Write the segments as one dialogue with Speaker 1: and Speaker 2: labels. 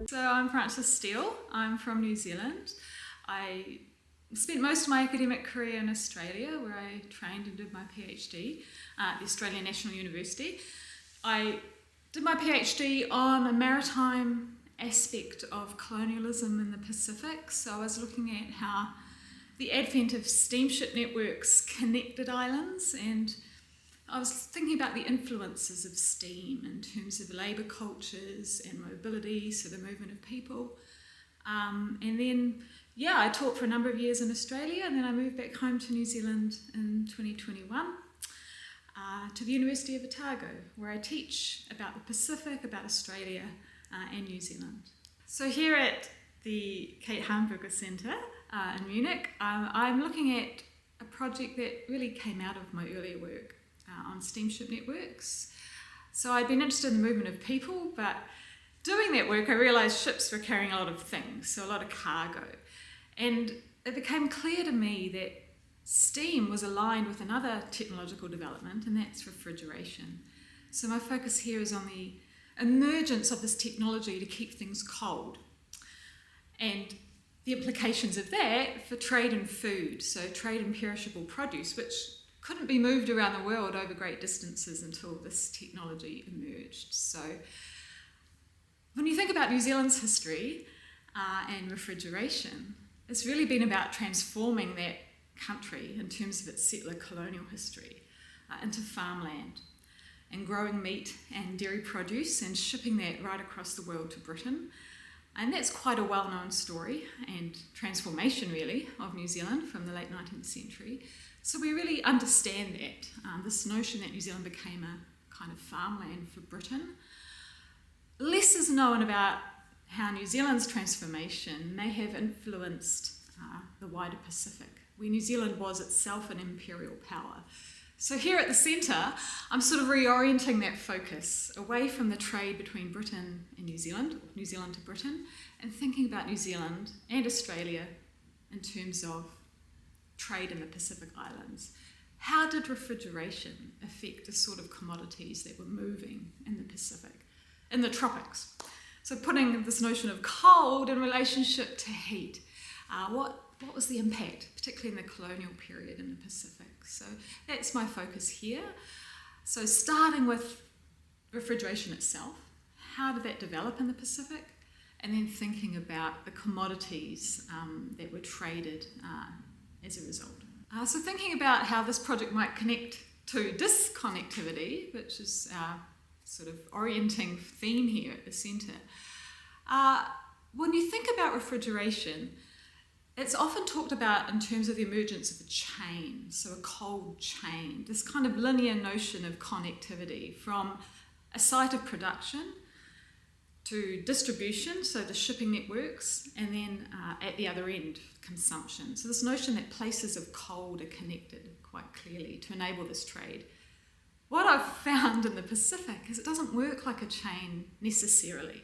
Speaker 1: So I'm Frances Steele. I'm from New Zealand. I spent most of my academic career in Australia, where I trained and did my PhD at the Australian National University. I did my PhD on a maritime aspect of colonialism in the Pacific. So I was looking at how the advent of steamship networks connected islands, and I was thinking about the influences of steam in terms of labour cultures and mobility, so the movement of people. And then, I taught for a number of years in Australia, and then I moved back home to New Zealand in 2021 to the University of Otago, where I teach about the Pacific, about Australia and New Zealand. So here at the Käte Hamburger Centre in Munich, I'm looking at a project that really came out of my earlier work on steamship networks. So I'd been interested in the movement of people, but doing that work I realised ships were carrying a lot of things, so a lot of cargo. And it became clear to me that steam was aligned with another technological development, and that's refrigeration. So my focus here is on the emergence of this technology to keep things cold, and the implications of that for trade in food, so trade in perishable produce, which couldn't be moved around the world over great distances until this technology emerged. So when you think about New Zealand's history and refrigeration, it's really been about transforming that country in terms of its settler colonial history into farmland and growing meat and dairy produce and shipping that right across the world to Britain. And that's quite a well-known story and transformation, really, of New Zealand from the late 19th century. So we really understand that, this notion that New Zealand became a kind of farmland for Britain. Less is known about how New Zealand's transformation may have influenced the wider Pacific, where New Zealand was itself an imperial power. So here at the centre, I'm sort of reorienting that focus away from the trade between Britain and New Zealand, or New Zealand to Britain, and thinking about New Zealand and Australia in terms of trade in the Pacific Islands. How did refrigeration affect the sort of commodities that were moving in the Pacific, in the tropics? So putting this notion of cold in relationship to heat, what was the impact, particularly in the colonial period in the Pacific? So that's my focus here. So starting with refrigeration itself, how did that develop in the Pacific? And then thinking about the commodities that were traded as a result. So thinking about how this project might connect to disconnectivity, which is our sort of orienting theme here at the centre. When you think about refrigeration, it's often talked about in terms of the emergence of a chain, so a cold chain, this kind of linear notion of connectivity from a site of production to distribution, so the shipping networks, and then at the other end, consumption. So this notion that places of cold are connected quite clearly to enable this trade. What I've found in the Pacific is it doesn't work like a chain necessarily.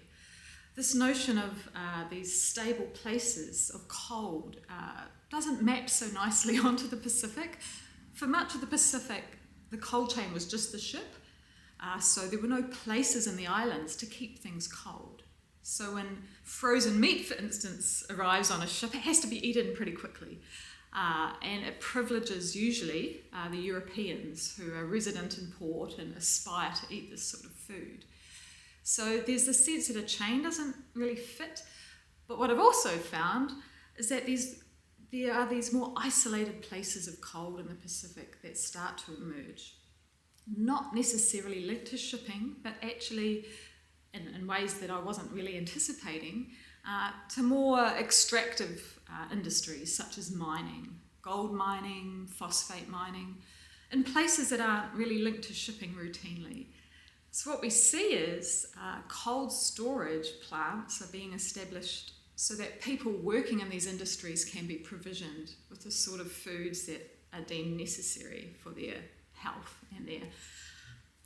Speaker 1: This notion of these stable places of cold doesn't map so nicely onto the Pacific. For much of the Pacific, the cold chain was just the ship, so there were no places in the islands to keep things cold. So when frozen meat, for instance, arrives on a ship, it has to be eaten pretty quickly. And it privileges usually the Europeans who are resident in port and aspire to eat this sort of food. So there's this sense that a chain doesn't really fit. But what I've also found is that there are these more isolated places of cold in the Pacific that start to emerge. Not necessarily linked to shipping, but actually in ways that I wasn't really anticipating, to more extractive industries such as mining, gold mining, phosphate mining, in places that aren't really linked to shipping routinely. So what we see is cold storage plants are being established so that people working in these industries can be provisioned with the sort of foods that are deemed necessary for their health and their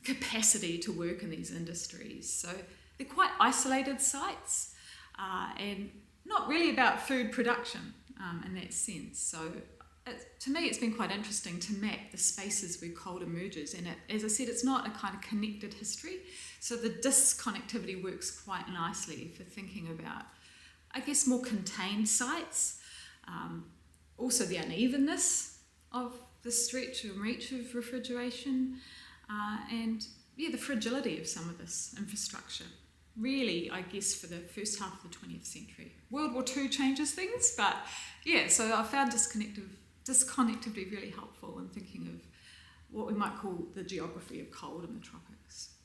Speaker 1: capacity to work in these industries. So they're quite isolated sites and not really about food production in that sense. So to me, it's been quite interesting to map the spaces where cold emerges. And as I said, it's not a kind of connected history. So the disconnectivity works quite nicely for thinking about, I guess, more contained sites. Also the unevenness of the stretch and reach of refrigeration. And the fragility of some of this infrastructure. Really, I guess, for the first half of the 20th century. World War II changes things, but so I found disconnectivity really helpful in thinking of what we might call the geography of cold in the tropics.